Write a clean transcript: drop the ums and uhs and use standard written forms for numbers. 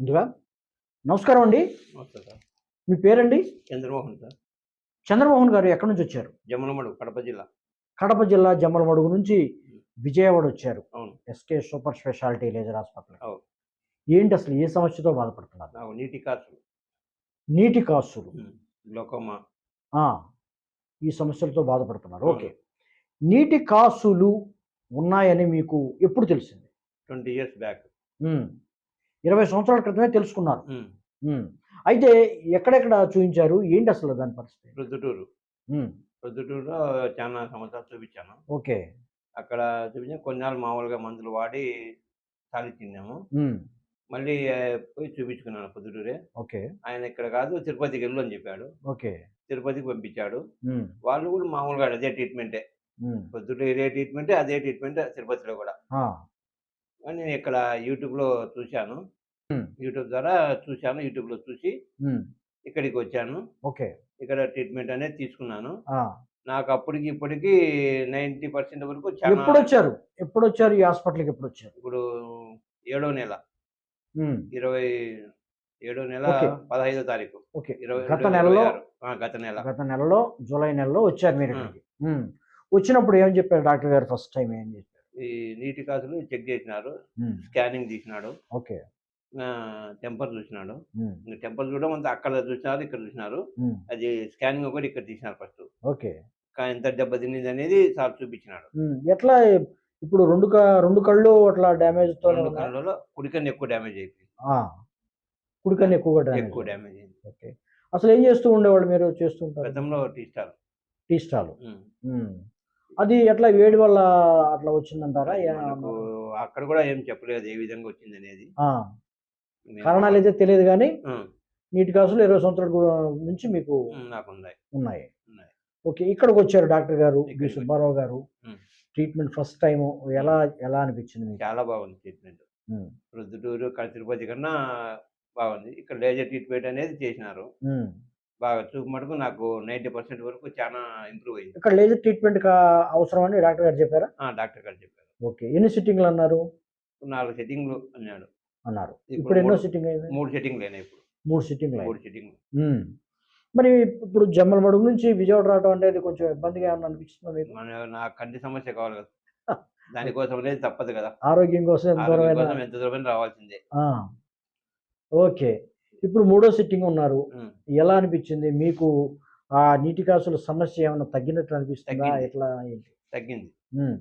ముందుగా నమస్కారం అండి. నమస్తే సార్. మీ పేరండి? చంద్రమోహన్ సార్. చంద్రమోహన్ గారు ఎక్కడి నుంచి వచ్చారు? జమ్మలమడుగు, కడప జిల్లా. కడప జిల్లా జమ్మలమడుగు నుంచి హ్మ్. విజయవాడ వచ్చారు. అవును. SK super speciality laser hospital. అవును. ఏంటి అసలు ఏ సమస్యతో బాధపడుతున్నారు? నాకు నీటి కాసులు. నీటి కాసులు. గ్లోకోమా. ఆ! ఈ సమస్యలతో బాధపడుతున్నారు. అవును. ఓకే. నీటి కాసులు ఉన్నాయని మీకు ఎప్పుడు తెలిసింది? 20 ఇయర్స్ బ్యాక్. హ్మ్. 20 సంవత్సరాల క్రితమే తెలుసుకున్నారు. హ్మ్. హ్మ్. అయితే ఎక్కడెక్కడ చూయించారు? ఏంటి అసలు దాని పరిస్థితి? ప్రొద్దుటూరు. హ్మ్. ప్రొద్దుటూరులో చాలా సంవత్సరాలు చూపించాను. ఓకే. అక్కడ చూపించాను. కొన్నాళ్ళు మామూలుగా మందులు వాడి సాధించినాము. హ్మ్. మళ్ళీ పోయి చూపించుకున్నాను పొద్దుటూరే. ఓకే. ఆయన ఇక్కడ కాదు తిరుపతికెళ్ళు అని చెప్పాడు. ఓకే. తిరుపతికి పంపించాడు. హ్మ్. వాళ్ళు కూడా మామూలుగా అదే ట్రీట్మెంటే. హ్మ్. పొద్దుటూరు ఇదే ట్రీట్మెంటే, అదే ట్రీట్మెంటే తిరుపతిలో కూడా. ఆ! నేను ఇక్కడ యూట్యూబ్‌లో చూశాను. హ్మ్. యూట్యూబ్ ద్వారా చూశాను. యూట్యూబ్‌లో చూసి హ్మ్. ఇక్కడికొచ్చాను. ఓకే. ఇక్కడ ట్రీట్మెంట్ అనేది తీసుకున్నాను. ఆ! నాకు అప్పటికి ఇప్పటికి 90% వరకు చానా. ఎప్పుడొచ్చారు? ఎప్పుడొచ్చారు? ఈ హాస్పిటల్‌కి ఎప్పుడొచ్చారు? ఇప్పుడు ఏడో నెల. హ్మ్. 27 నెల ఓకే. 15వ తారీఖు. ఓకే. 20 గత నెలలో 2026. గత నెల. గత నెలలో జూలై నెలలో వచ్చారు ఆ! మీరిక్కడికి. హ్మ్. వచ్చినప్పుడు ఏం చెప్పారు డాక్టర్ గారు ఫస్ట్ టైమ్ ఏం చెప్పారు? ఈ నీటి కాసులు చెక్ చేసినారు. హ్మ్. స్కానింగ్ తీసినాడు. ఓకే. టెంపర్ చూసినాడు. హ్మ్. ఇంక టెంపర్ చూడడం అంతా అక్కడ చూసినారు, ఇక్కడ చూసినారు. హ్మ్. అది స్కానింగ్ ఒకటి ఇక్కడ తీసినారు ఫస్టు. ఓకే. ఎంత దెబ్బ తినిందనేది సార్ చూపించినాడు. హ్మ్. ఎట్లా ఇప్పుడు 2 కళ్ళు అట్లా డ్యామేజ్‌తోనే 2 ఉన్నాయా? కళ్ళలో కుడి కన్ను ఎక్కువ డ్యామేజ్ అయిపోయింది. ఆ! కుడి కన్ను ఎక్కువగా డ్యామేజ్ ఎక్కువ అయింది. డ్యామేజ్ అయింది. ఓకే. అసలేం చేస్తూ ఉండేవాళ్ళు మీరు చేస్తుంటారు? గతంలో టీ స్టాల్. Tea stall. హ్మ్. హ్మ్. అది ఎట్లా వేడి వల్ల అట్లా వచ్చిందంటారా? అది మనకు ఏమన్నారు? అక్కడ కూడా ఏం చెప్పలేదు ఏ విధంగా వచ్చిందనేది. ఆ! మేము కారణాలైతే తెలీదు గానీ హ్మ్. నీటి కాసులు 20 సంవత్సరాల నుంచి మీకు నాకున్నాయి. ఉన్నాయి. ఉన్నాయి. ఓకే. ఇక్కడికొచ్చారు డాక్టర్ గారు, బి. ఇక్కడికొచ్చి సుబ్బారావు గారు. హ్మ్. ట్రీట్మెంట్ ఫస్ట్ టైము హ్మ్. ఎలా ఎలా అనిపించింది మీకు? చాలా బాగుంది ట్రీట్మెంట్. హ్మ్. ప్రొద్దుటూరు, తిరుపతి కన్నా బాగుంది. ఇక్కడ లేజర్ ట్రీట్మెంట్ అనేది చేసినారు. హ్మ్. బాగా చూపు మటుకు నాకు 90% వరకు చానా ఇంప్రూవ్ అయింది. ఇక్కడ లేజర్ ట్రీట్మెంట్ అవసరమని డాక్టర్ గారు చెప్పారా? డాక్టర్ గారు చెప్పారు. ఓకే. ఎన్ని సిట్టింగులన్నారు? 4 సెట్టింగ్‌లు అన్నాడు. అన్నారు. ఇప్పుడు ఇప్పుడు ఎన్నో సిట్టింగ్ అయింది? 3 సెట్టింగ్‌లయినాయి ఇప్పుడు. 3 3 సిట్టింగులయినాయి. సెట్టింగ్‌లు. హ్మ్. మరి ఇప్పుడు జమ్మలమడుగు నుంచి విజయవాడ రావడం అనేది కొంచెం ఇబ్బందిగా ఏమన్నా అనిపించిందా మీకు? నా కంటి సమస్య కావాలి కదా! దానికోసం అనేది తప్పదు కదా! ఆరోగ్యం కోసం ఎంత ఆరోగ్యం దూరమైనా కోసం ఎంత దూరమైనా రావాల్సిందే. ఆ! ఓకే. ఇప్పుడు మూడో సిట్టింగ్ ఉన్నారు. హ్మ్. ఎలా అనిపించింది? మీకు ఆ నీటి కాసుల సమస్య ఏమన్నా తగ్గినట్లు అనిపిస్తుందా? తగ్గింది. ఎట్లా ఏంటి? తగ్గింది. హ్మ్.